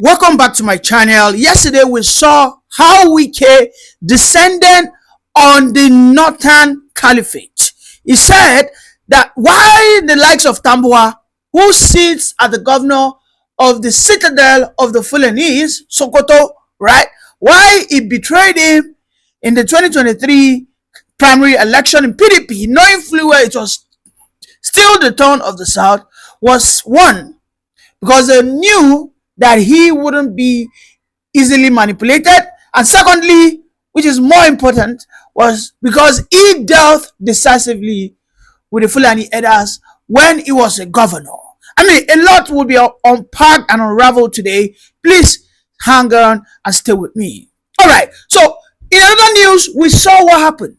Welcome back to my channel. Yesterday we saw how Wike descended on the Northern Caliphate. He said that why the likes of Tambua, who sits as the governor of the citadel of the Fulanese, Sokoto, right? Why he betrayed him in the 2023 primary election in PDP, knowing fully well it was still the turn of the South, was one, because they knew that he wouldn't be easily manipulated, and secondly, which is more important, was because he dealt decisively with the Fulani elders when he was a governor. I mean, a lot will be unpacked and unraveled today. Please hang on and stay with me. All right, so in other news, we saw what happened.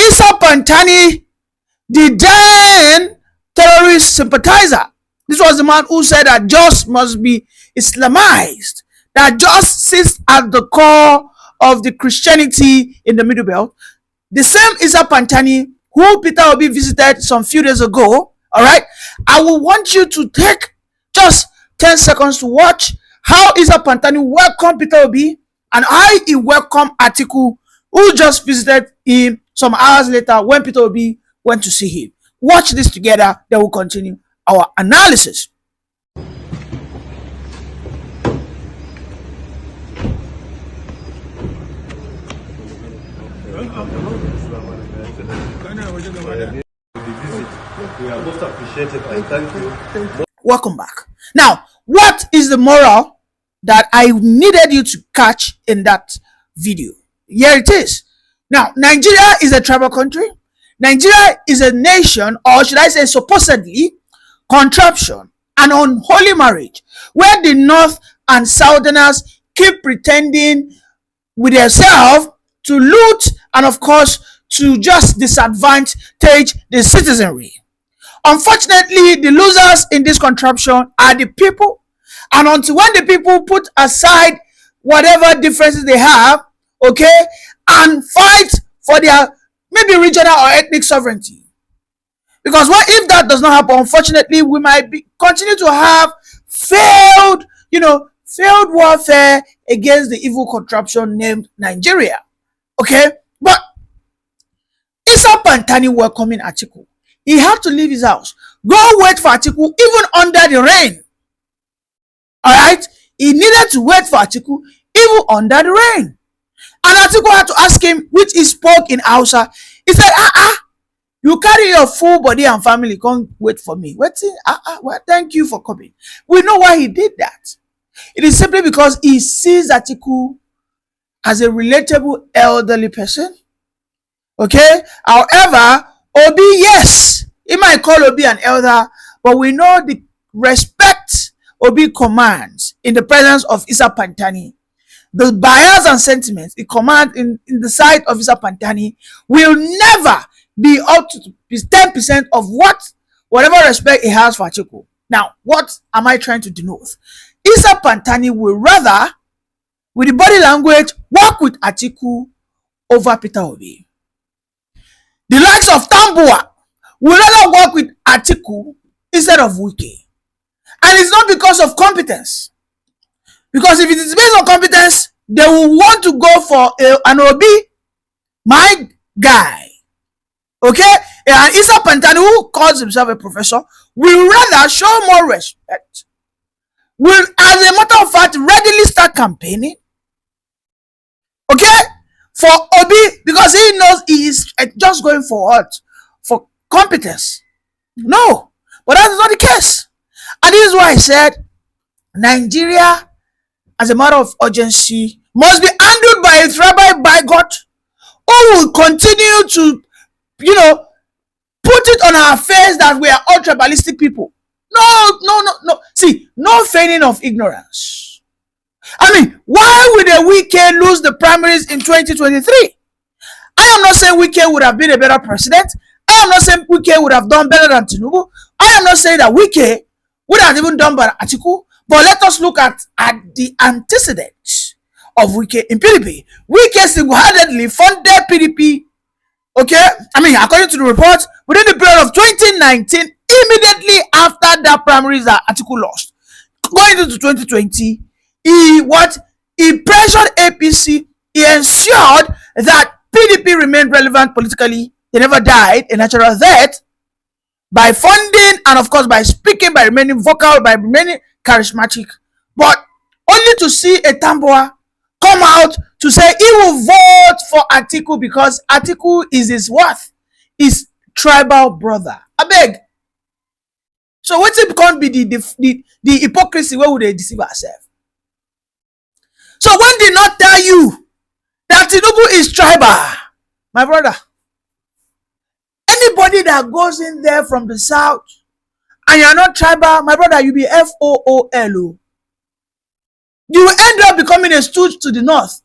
Issa Pantani, the then terrorist sympathizer, this was the man who said that Jos must be Islamized, that Jos sits at the core of the Christianity in the Middle Belt. The same Issa Pantani who Peter Obi visited some few days ago. All right, I will want you to take just 10 seconds to watch how Issa Pantani welcomed Peter Obi and how he welcomed Atiku, who just visited him some hours later when Peter Obi went to see him. Watch this together, then we'll continue our analysis. We are most appreciated and thank you. Welcome back. Now, what is the moral that I needed you to catch in that video? Here it is. Now, Nigeria is a tribal country. Nigeria is a nation, or should I say supposedly, contraption, an unholy marriage, where the North and Southerners keep pretending with themselves to loot and, of course, to just disadvantage the citizenry. Unfortunately, the losers in this contraption are the people, and until when the people put aside whatever differences they have, okay, and fight for their maybe regional or ethnic sovereignty. Because what if that does not happen? Unfortunately, we might continue to have failed warfare against the evil contraption named Nigeria. Okay, but Issa Pantani welcoming Atiku. He had to leave his house, go wait for Atiku even under the rain. All right, he needed to wait for Atiku even under the rain. And Atiku had to ask him, which he spoke in Hausa. He said, you carry your full body and family, come wait for me. Well, thank you for coming. We know why he did that. It is simply because he sees Atiku as a relatable elderly person. Okay? However, Obi, yes, he might call Obi an elder, but we know the respect Obi commands in the presence of Issa Pantani. The bias and sentiments he commands in the sight of Issa Pantani will never be up to 10% of whatever respect he has for Atiku. Now, what am I trying to denote? Issa Pantani will rather, with the body language, work with Atiku over Peter Obi. The likes of Tambua will rather work with Atiku instead of Wike. And it's not because of competence. Because if it is based on competence, they will want to go for an Obi, my guy. Okay? And Issa Pantani, who calls himself a professor, will rather show more respect. Will, as a matter of fact, readily start campaigning. Okay? For Obi, because he knows he is just going for what? For competence. No. But that is not the case. And this is why I said, Nigeria, as a matter of urgency, must be handled by its rabbi bigot, who will continue to, put it on our face that we are all tribalistic people. No. See, no feigning of ignorance. I mean, why would a Wike lose the primaries in 2023? I am not saying Wike would have been a better president. I am not saying Wike would have done better than Tinubu. I am not saying that Wike would have even done better than Atiku. But let us look at the antecedents of Wike in PDP. Wike single-handedly funded PDP, okay? I mean, according to the report, within the period of 2019, immediately after that primaries that Atiku lost. Going into 2020, He pressured APC. He ensured that PDP remained relevant politically. They never died a natural death by funding and of course by speaking, by remaining vocal, by remaining charismatic. But only to see a Tamboa come out to say he will vote for Atiku because Atiku is his worth, his tribal brother. I beg. So what's it going to be the hypocrisy where would they deceive ourselves? So when they not tell you that Tinubu is tribal, my brother, anybody that goes in there from the south and you're not tribal, my brother, you be FOOL. You will end up becoming a stooge to the north.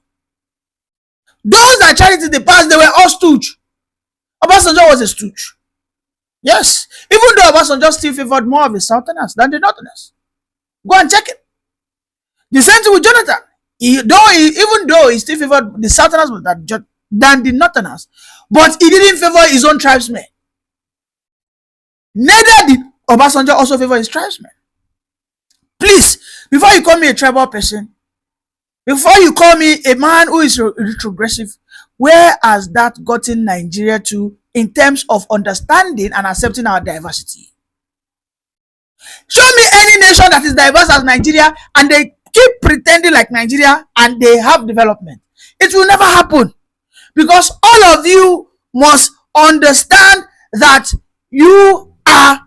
Those that charity the past, they were all stooge. Obasanjo was a stooge. Yes. Even though Obasanjo still favored more of the southerners than the northerners. Go and check it. The same thing with Jonathan. Even though he still favored the southerners than the northerners, but he didn't favor his own tribesmen. Neither did Obasanjo also favor his tribesmen. Please, before you call me a tribal person, before you call me a man who is retrogressive, where has that gotten Nigeria to in terms of understanding and accepting our diversity? Show me any nation that is diverse as Nigeria and they keep pretending like Nigeria and they have development. It will never happen because all of you must understand that you are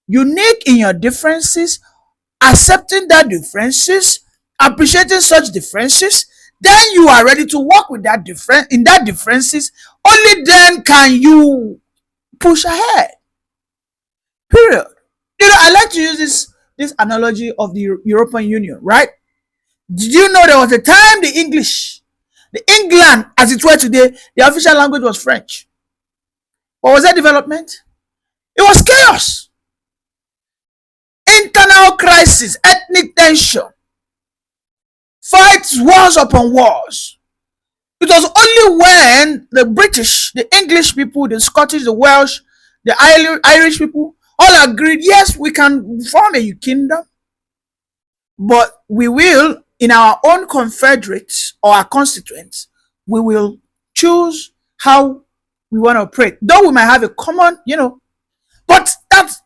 unique in your differences, accepting that differences, appreciating such differences, then you are ready to work with that differences. Only then can you push ahead. Period. I like to use this analogy of the European Union, right? Did you know there was a time the England, as it were today, the official language was French. What was that development? It was chaos. Internal crisis, ethnic tension, fights, wars upon wars. It was only when the British, the English people, the Scottish, the Welsh, the Irish people all agreed, yes, we can form a kingdom, but we will, in our own confederates or our constituents, we will choose how we want to operate. Though we might have a common, but that's,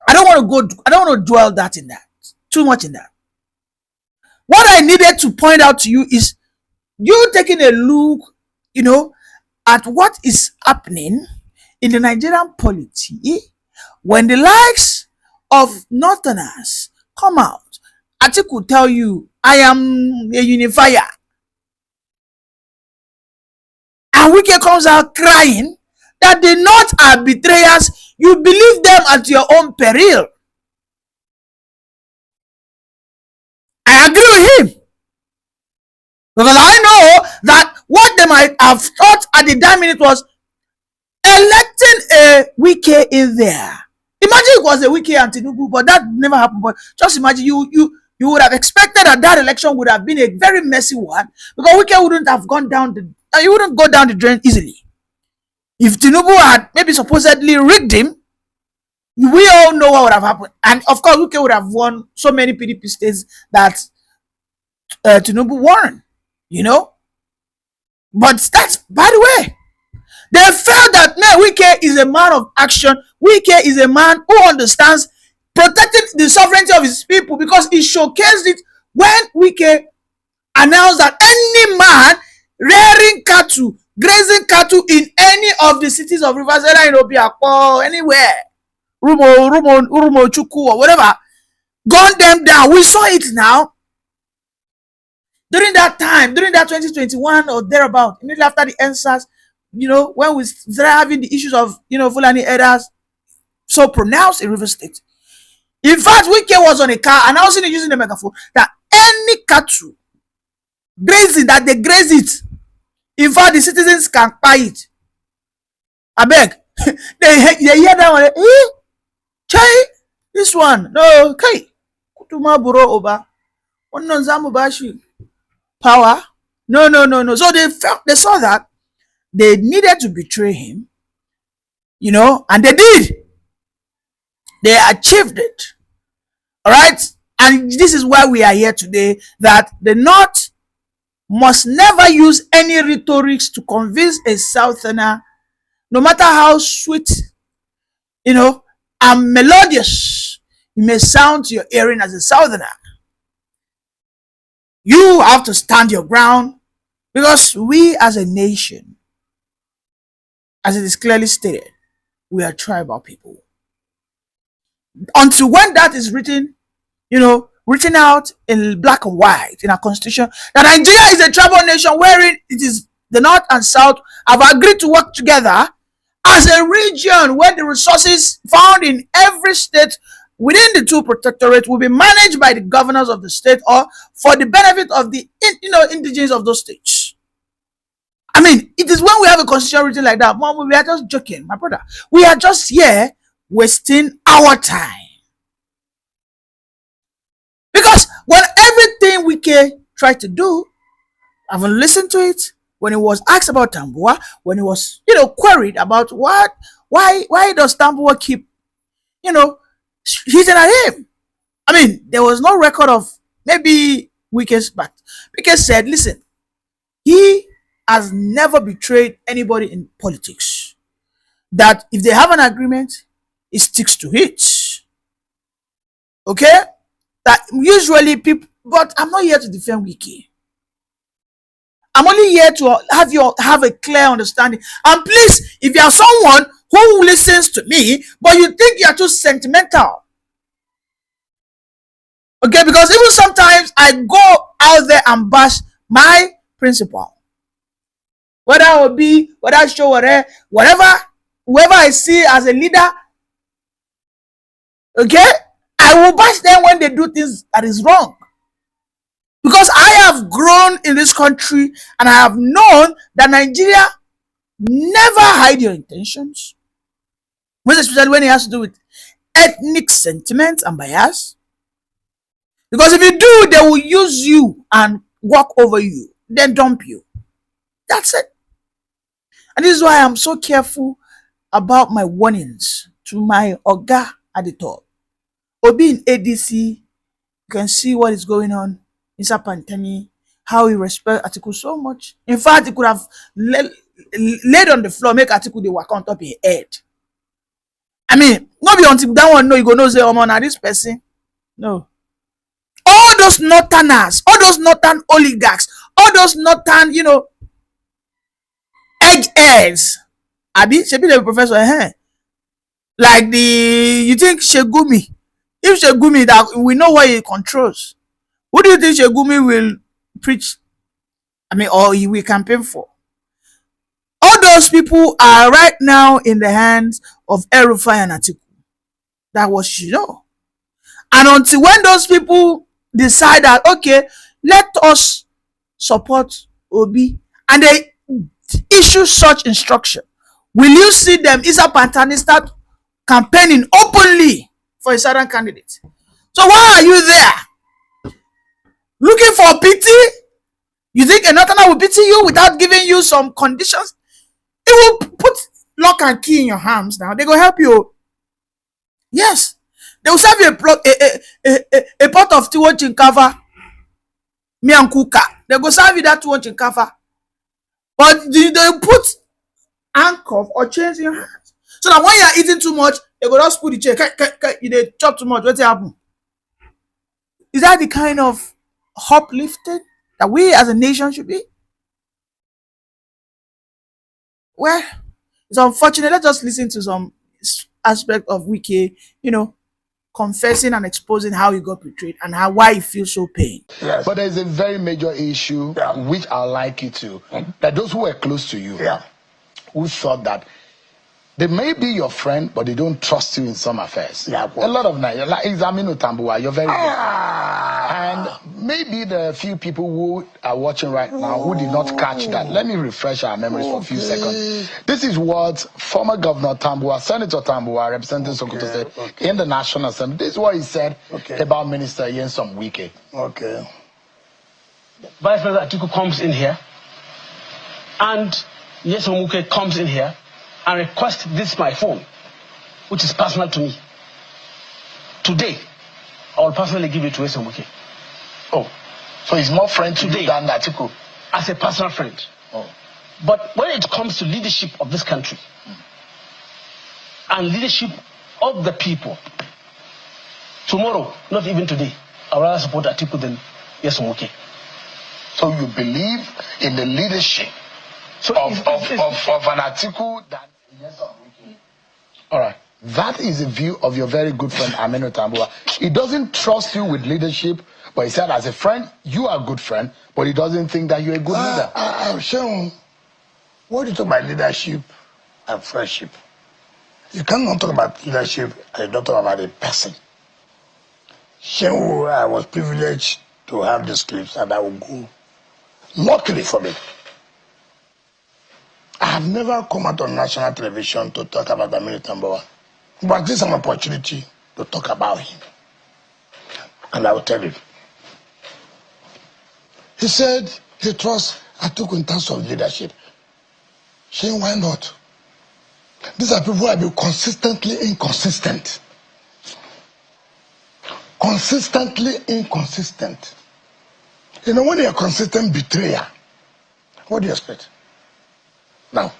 I don't want to dwell too much in that. What I needed to point out to you is you taking a look, at what is happening in the Nigerian polity when the likes of northerners come out. Atiku tell you, I am a unifier. And Wike comes out crying that the North are betrayers. You believe them at your own peril. I agree with him. Because I know that what they might have thought at the damn minute was electing a Wike in there. Imagine it was a Wike and Tinubu, but that never happened. But just imagine you would have expected that election would have been a very messy one because Wike wouldn't have gone down you wouldn't go down the drain easily. If Tinubu had maybe supposedly rigged him, we all know what would have happened. And of course, Wike would have won so many PDP states that Tinubu won, But that's, by the way, they felt that Wike is a man of action. Wike is a man who understands protecting the sovereignty of his people because he showcased it when Wike announced that any man rearing cattle, grazing cattle in any of the cities of Rivers, either in Obiakpo, anywhere, Urumo, Chuku, or whatever, gunned them down. We saw it now. During that time, during that 2021 or thereabout, immediately after the NSAS, when we started having the issues of, Fulani herders so pronounced in River State. In fact, Wike was on a car announcing using the megaphone that any cattle grazing, that they graze it, in fact, the citizens can buy it. I beg. they hear that one. Chai, this one. No, Kai. Kutuma buro oba. Wannan zamu bashi power. No. So they saw that they needed to betray him, and they did. They achieved it. All right. And this is why we are here today, that the North must never use any rhetorics to convince a Southerner, no matter how sweet, and melodious it may sound to your hearing as a Southerner. You have to stand your ground, because we as a nation, as it is clearly stated, we are tribal people. Until when that is written, written out in black and white in our constitution, that Nigeria is a tribal nation wherein it is the North and South have agreed to work together as a region where the resources found in every state within the two protectorates will be managed by the governors of the state or for the benefit of the indigenes of those states. I mean, it is when we have a constitution written like that, Mom, we are just joking, my brother. We are just here wasting our time. Because when everything Wike tried to do, I haven't listened to it. When he was asked about Tambua, when he was, queried about why does Tambua keep, hitting at him? I mean, there was no record of maybe Wike's back. Wike said, listen, he has never betrayed anybody in politics. That if they have an agreement, he sticks to it. Okay? That usually people, but I'm not here to defend Wike. I'm only here to have you have a clear understanding. And please, if you are someone who listens to me, but you think you are too sentimental, okay, because even sometimes I go out there and bash my principal, whether it will be, whether show whatever, whoever I see as a leader, okay, I will bash them when they do things that is wrong. Because I have grown in this country and I have known that Nigeria never hide your intentions, most especially when it has to do with ethnic sentiments and bias. Because if you do, they will use you and walk over you, then dump you. That's it. And this is why I'm so careful about my warnings to my Oga at the top. Obi in ADC, you can see what is going on. Mr. Pantani, how he respects Atiku so much. In fact, he could have laid on the floor, make Atiku the work on top of his head. I mean, not be until that one know you go know say, oh man, this person. No. All those northerners, all those northern oligarchs, all those northern, eggheads. Abi, she be the professor, like you think Shegumi? If Shegumi, that we know what he controls. Who do you think Shegumi will preach? I mean, or he will campaign for? All those people are right now in the hands of El-Rufai and Atiku. That was And until when those people decide that, okay, let us support Obi, and they issue such instruction, will you see them, Isa Pantani, start campaigning openly for a certain candidate? So why are you there? Looking for pity? You think a northerner will pity you without giving you some conditions? It will put lock and key in your hands now. They will help you. Yes. They will serve you a pot of tea chinkafa, me and kuka. They will serve you that chinkafa. But they put handcuff or chains in your hands. So that when you are eating too much, they will just put the chain. You chop too much. What happen? Is that the kind of uplifted that we as a nation should be? Well, it's unfortunate. Let's just listen to some aspect of Wike, confessing and exposing how he got betrayed and why he feels so pain. Yes. But there's a very major issue which I'd like you to, that those who were close to you, who thought that they may be your friend, but they don't trust you in some affairs. A lot of nights, like Examino Tambua, you're very good. And maybe there are a few people who are watching right now who did not catch that. Let me refresh our memories for a few seconds. This is what former Governor Tambua, Senator Tambua, representing Sokoto State in the National Assembly. This is what he said about Minister Nyesom Wike. Vice President Atiku comes in here, and Nyesom Wike comes in here and request this my phone, which is personal to me. Today, I will personally give it to Wike. Oh, so he's more friend to Today. you than Atiku? As a personal friend. Oh. But when it comes to leadership of this country and leadership of the people, tomorrow, not even today, I would rather support Atiku than Wike. So you believe in the leadership of an Atiku than Wike? All right. That is the view of your very good friend Aminu Tambuwa. He doesn't trust you with leadership, but he said as a friend, you are a good friend, but he doesn't think that you're a good leader. I'm saying, what do you talk about leadership and friendship? You cannot talk about leadership and not talk about a person. Shenwu, I was privileged to have these clips and I will go. Luckily for me, I have never come out on national television to talk about Aminu Tambuwa. But this is an opportunity to talk about him. And I will tell you. He said he trusts Atiku in terms of leadership. Saying why not? These are people who have been consistently inconsistent. Consistently inconsistent. You know, when you're a consistent betrayer, what do you expect? Now,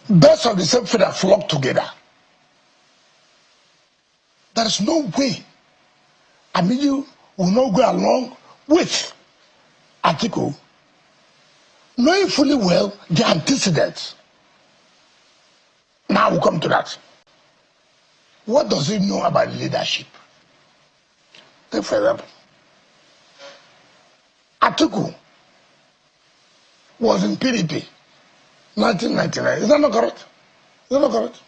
birds of the same feather flock together. There is no way Aminu will not go along with Atiku, knowing fully well the antecedents. Now we'll come to that. What does he know about leadership? Take for example, Atiku was in PDP 1999. Is that not correct? Is that not correct?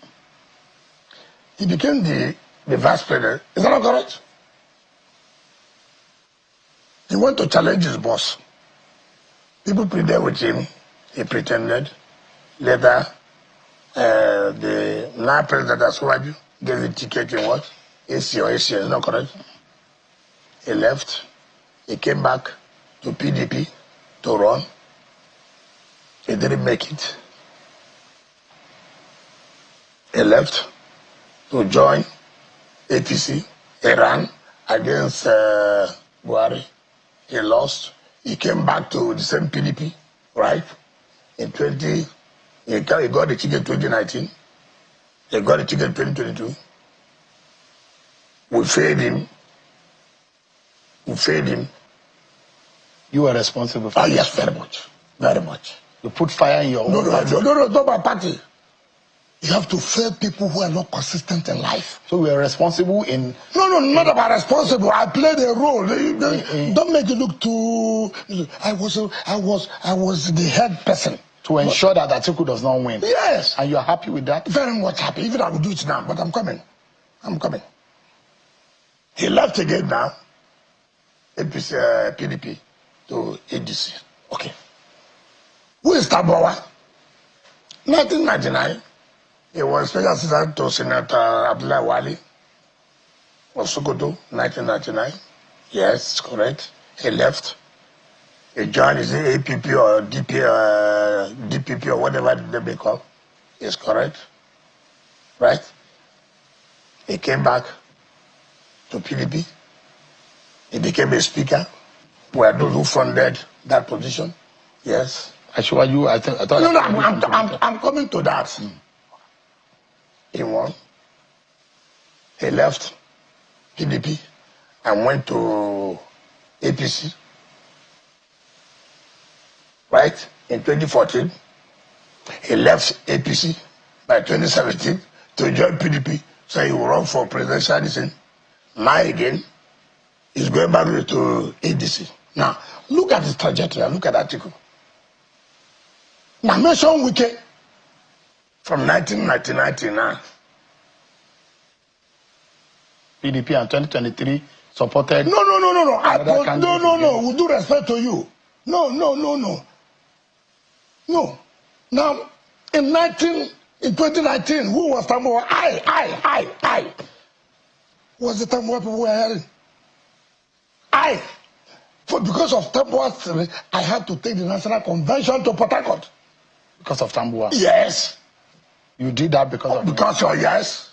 He became the vice president. Is that not correct? He went to challenge his boss. People pleaded with him. He pretended. Later, the now president Asuwaju gave the ticket in what? AC or AC, is not correct? He left. He came back to PDP to run. He didn't make it. He left to join APC. He ran against Buhari. He lost. He came back to the same PDP, right? He got the ticket in 2019. He got the ticket in 2022. We failed him. You were responsible for Ah, yes, very much. Very much. You put fire in your own party. No, not my party. You have to fail people who are not consistent in life. So we are responsible in... No, not about responsible. I played a role. Don't make it look too... I was the head person. To ensure that Atiku does not win. Yes. And you're happy with that? Very much happy. Even I will do it now, but I'm coming. He left again now. APC, PDP to ADC. Okay. Who is Tambuwa? 1999. He was special assistant to Senator Abdullah Wali of Sokoto, 1999. Yes, correct. He left. He joined his APP or DPP or whatever they may call. Yes, correct. Right? He came back to PDP. He became a speaker. We are those who funded that position. Yes. I thought I'm coming to that. He won. He left PDP and went to APC. Right? In 2014, he left APC by 2017 to join PDP, so he will run for presidential. Now again, he's going back to ADC. Now, look at his trajectory. Look at Atiku. Now, mention Wike from 1999 till now. PDP and 2023 supported... No. With due respect to you. No. Now, in 2019, who was Tambuwa? I. Was the Tambuwa people were hearing? Because of Tambuwa, I had to take the National Convention to Port Harcourt. Because of Tambuwa? Yes. You did that because of... Yes.